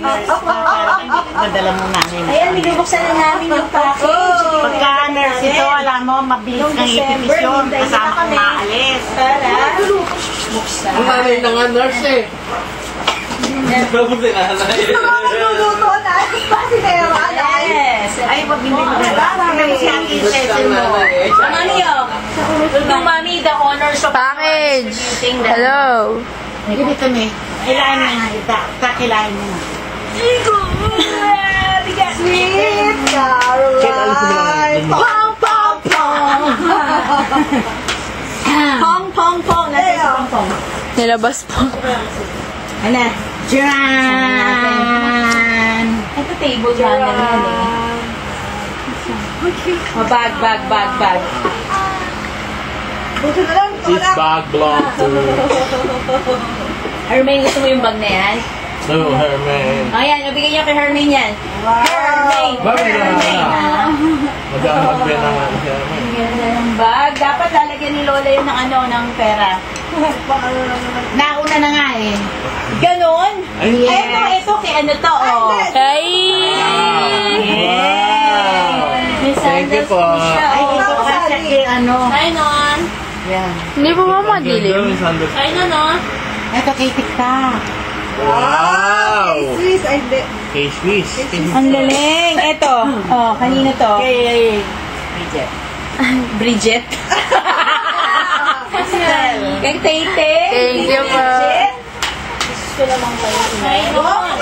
Madala mo namin. Ayan, binubuksan na namin yung package. Pagka-nurse ito, alam mo, mabilis kang ipipisyon. Kasama kong maalis. Para buksan. Ang nanay na nga nurse eh. Tapos si nanay. Luluto na. Pa si Nera. Yes. Ay, wag hindi mo na. Si Ate Cecil mo. Mami, yung mami, the honors of Package. Hello. Dito me. Kailangan mo na. Kailangan mo na. Sweet Caroline. Pong, pong, pong. Pong, pong, pong. Nasa pong, pong. Nilabas po. Ano? Diyan! Ito table dyan lang yan eh. Oh, bag. Buto na lang. This bag belongs to Hermaine, gusto mo yung bag na yan? no Hermaine. Ayan, nabigyan niyo kay Hermaine yan. Hermaine! Bakit Hermaine! Mag-aamag din ang Hermaine. Bigyan ng bag. Dapat lalagyan ni Lola yun ng pera. Nauna na nga eh. Ganon? Ay, Ay, ito kay ano to, oh. Ay! May Thank you sandals po. po siya, Ay, oh. ito kasi kay ano. Ay, non. Yan. Hindi po ba madilim? Ay, non. Ito kay TikTok. Wow! Swiss, ay, hindi. Kay Swiss. Ang galing. Ito. Oh, kanino to? Kay Bridget. Bridget. Kay Tete. Thank you po. Gusto naman kayo. Ay, non.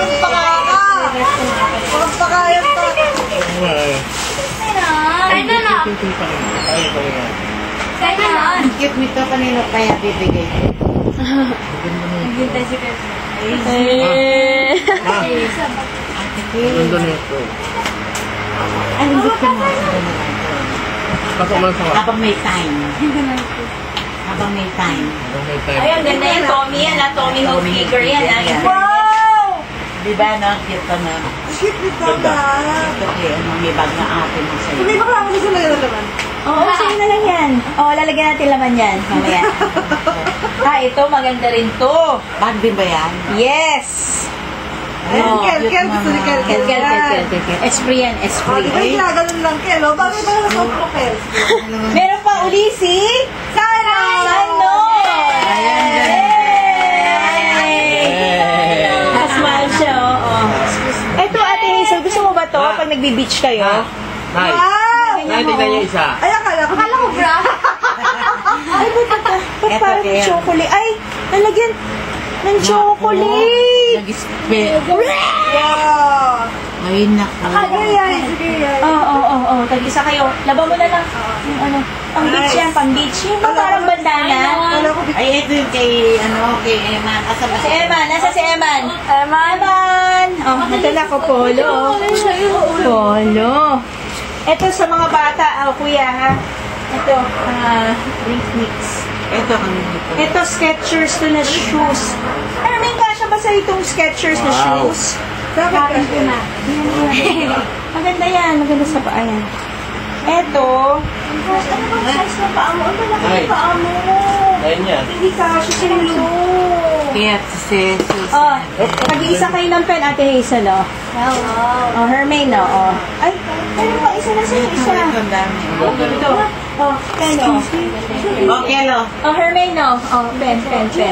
Pagpakayot to. Ay, non. Ay, non. Cute nito kanino kaya bibigay ko. Naghintay si Pepe. Eh. Nandun ito. Ano gusto mo? Pasok mo sa Habang may time. Habang may time. Ay, ang ganda yan. Tommy yan, ha? Tommy Hilfiger yan, ha? Hilfiger. Wow! Di ba no? Cute ka na. Shit, ito Ganda. Ito kay ano, may bag na atin mo sa'yo. Hindi ba kailangan mo sila yung laman? Oo, sige na lang yan. Oo, lalagyan natin laman yan. Mamaya. Ito, maganda rin to. Bag din ba yan? Yes! Ayun, Kel, gusto ni Kel. Kel. Esprit yan, esprit. Ganun lang, Kel. O, bakit ba naman po, Kel? Meron pa uli si Sanon! Smile siya, oo. Ito, Ate Hazel, gusto mo ba to pag nagbi-beach kayo? Nay, Nay, tignan niyo isa. Ay, akala ko bra. Ay, ba't Eto, parang kaya. chocolate? Ay, nalagyan ng chocolate! Nag-spell. Wow. Ay, naku. Sige, yan. Oo. Tag-isa kayo. Laban mo na lang. Yung ano, pang beach yan, pang beach. Yung parang bandana. Wala ko Ay, ito yung kay, ano, kay Eman. Asa ba Si Eman, nasa si Eman? Eman. Oh, ito na ko, Polo. Polo. Ito sa mga bata, kuya, ha? Ito, drink mix. ito ang ito. Ito, Skechers to na shoes. Ano, may kasya ba sa itong Skechers na Wow. shoes? Kain ko na. Maganda yan, maganda sa paa yan. Ito, ano bang size ng paa mo? Ang malaki Ay. ng paa mo. Ayun yan. Hindi kasya sa ito. Kaya si Oh, mag-iisa kayo ng pen, Ate Hazel, oh. Oh, Hermaine, oh. Ay, meron pa isa na sa'yo, isa. Ito ang dami. Ito. Oh, pen, oh. Okay, lo. Oh, Hermaine, oh. Oh, pen. Thank you.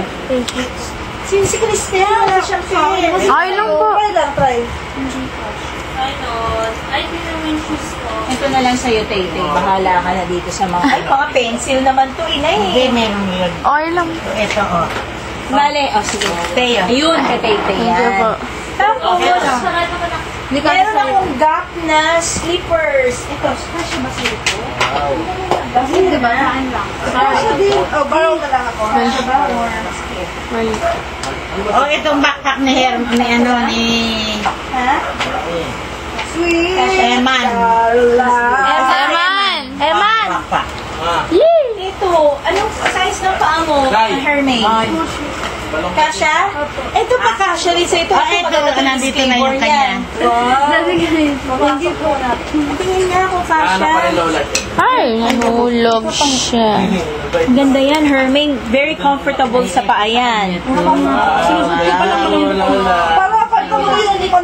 Si Cristel, wala siyang pen. Ay lang po. Try lang, try. Ito na lang sa'yo, Tay. Bahala ka na dito sa mga... Ay, mga pencil naman to, inay. Hindi, meron yun. Ay lang. Ito, oh. Mali. Oh, sige. Teo. Ayun, kay Tay Thank you yan. po. Tapos, Hindi ka meron akong Gap na slippers. Ito, kasya ba sa'yo ito? Hindi ba? Kasha din. Oh, borrow na lang ako. Kasya ba? Or... Mali. Oh, itong backpack ni ni ano, ni Ha? Sweet Eman. Caroline. Eman! Backpack. Yay! Ito, anong size ng paa mo, Guys. Hermaine? Kasha? Ito pa kasha rin sa ito. Ah, ito, nandito na yung kanya. Thank you po. Tingin nga ako, Ano pa kasha. rin Lola? Ay, nahulog siya. Ang ganda yan, Hermaine. Very comfortable sa paa yan. Lola. Para pag mo yun, hindi ko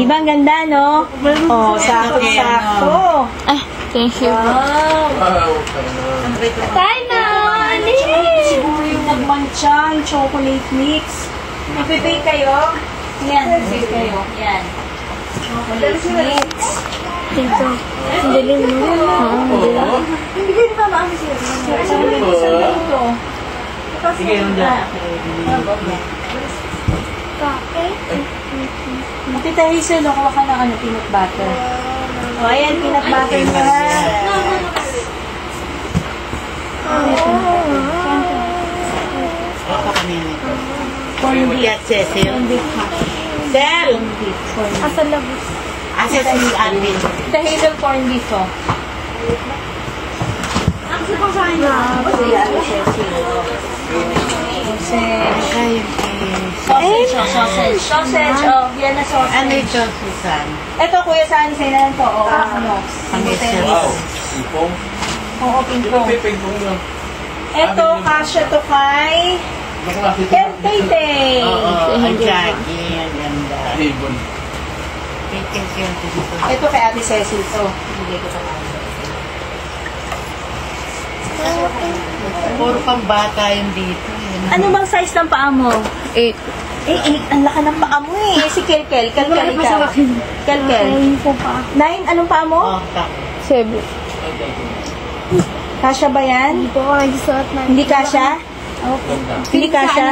Di ba ang ganda, no? Oh, sakto-sakto. Ah, thank you. Wow. Tayo na! Siguro yung nagmantsa, yung chocolate mix. Nagpipay kayo? Yan, nagpipay kayo. Yan. Chocolate mix. Dito. Ang dilim mo. Hindi ko na maamin siya. Saan ito? Sige, yung dyan. Tita Hazel, kuha ka ng peanut butter. O, ayan, peanut butter mo ha. Ito kanina ito. Corn beef. At Cecil. Corn beef ha. Sel! Corn beef. Corn beef. Asa labas. Asa si Alvin. Tita Hazel, corn beef oh. Kasi pang sa akin na. Sausage. Sausage, oh. Yan na sausage. Ano ito, Susan? Ito, Kuya San, sa'yo na lang to. O, ano? Ang Wow. Sipong. Oo, ping-pong. Piping-pong lang. Ito, kasya to kay Bakla sipong. Tete. Oo, ang jaggy, ang ganda. Ibon. Pikin-kin dito. Ito kay Ate Cecil to. Hindi ko ito kaya. Puro pang bata yung dito. Ano bang size ng paa mo? 8. Ang laki ng paa mo eh. Si Kelkel. Kelkel ikaw. Kelkel. 9, anong paa mo? Oh, tak. 7. Kasya ba yan? Hindi po ako nagsuot na. Hindi kasya? Hindi kasya?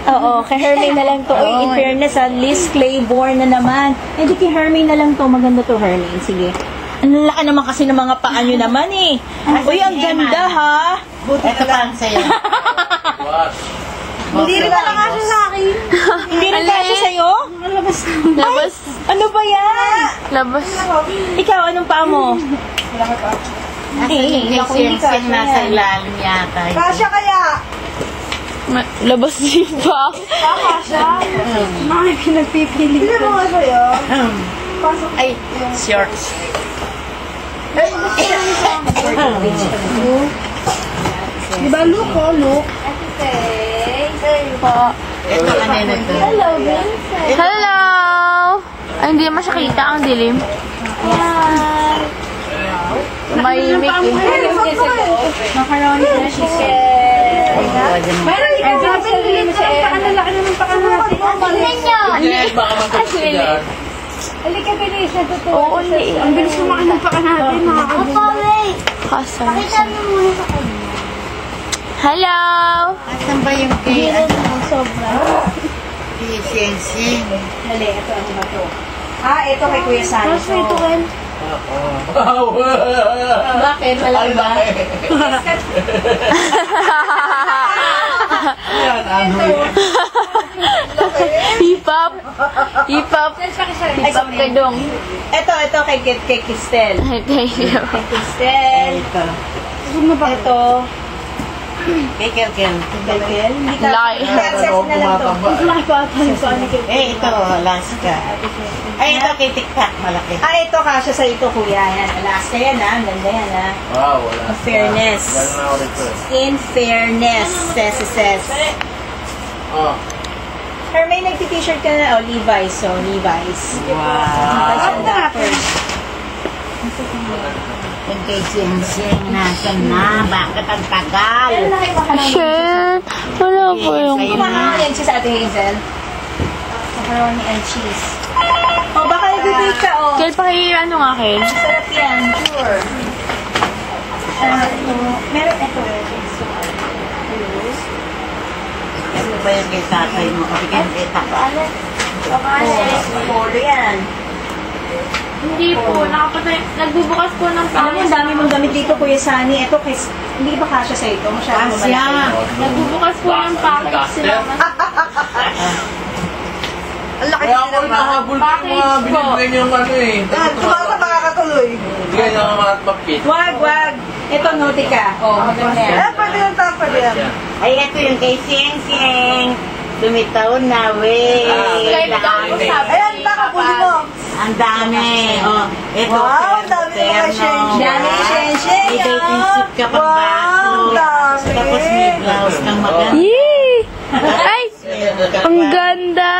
Oo, kay Hermie na lang to. Uy, in fairness, Liz Claiborne na naman. Eh, di kay Hermie na lang to. Maganda to, Hermie. Sige. Ang laki naman kasi ng mga paa nyo naman eh. Uy, ang ganda ha. Ito pa ang sayo. Wash. Hindi rin talaga siya sa akin. Hindi rin kasya sa'yo? Labas. Ano ba yan? Labas. Ikaw, anong paa mo? Nasa Eh, yung ako, hindi kasya siyang nasa yan. ilalim yata. Kasya kaya. Labas din pa. Kasya. Mga pinagpipili. Hindi mo nga sa'yo. Ay, shorts. Di ba, look, oh, look. Ito kanina to. Hello! Ay, hindi naman siya kita. Ang dilim. Tumahimik eh. Macaroni na chicken. Meron di ka sabi, lilit ka lang paano, laki naman pa natin. Tingnan niyo! Baka magkakasya dyan. Halika, bilis, natutuwa. Oo, liit. Ang bilis kumain ng paka natin, mga kabili. Kasama. Hello! Asan ba yung kay, kay Sing-Sing? Dali, ito, ano ba to? Ito kay Kuya Sani. Wow! Bakit? Malaki ba? Ayan, ano yun? Hip-hop! Hip-hop! Hip-hop ka dong. Ito kay Cristel. Ay, thank you. Kay Cristel. Ito. Ito. Kay Kelkel. Kelkel. Hindi ka. Laki. Access na lang to. Eh, ito, Alaska. Ay, ito kay TikTok, malaki. Ito kasya sa ito, Kuya. Yan. Alaska yan, ha? Ang ganda yan, ha? Wow, wala. In fairness. Galing na ako rito eh. In fairness, says. Oh. Hermie, nagti-t-shirt ka na. Levi's. So, Levi's. Wow. Levi's. Yung kay Sing-Sing, nasan na? Bakit ang tagal? Shit! Wala po yung... Macaroni and cheese, Ate Hazel. Macaroni and cheese. Baka nag-bake ka, Kel, ano nga, Kel? Sarap yan, sure. Meron ito. Ano ba yung kay tatay mo? Kabigyan kay tatay. Polo yan. Hindi po. Nagbubukas po ng Alam mo, ang dami mong gamit dito, Kuya Sani. Ito, hindi ba kasya sa ito? Masyadong Kasya. malaki. Nagbubukas po ng package sila. Ang laki Kaya ako rin nahabol ko yung mga binibigay niyong ano eh. Tumasa makakatuloy. Bigay niya ng mga mapit. Wag. Ito, Nautica. Maganda yan. Pwede yung top, pwede yan. Ay, ito yung kay Sing-Sing. Lumitaw na, wey. Ayan, nakabuli mo. Ang dami. Oh, ito, Wow, dami mga Shen-Shen. Dami ni Shen-Shen, May ah. bathing suit ka pang baso. Wow, dami. Tapos may blouse kang maganda. Yee! Ay! Ang ganda!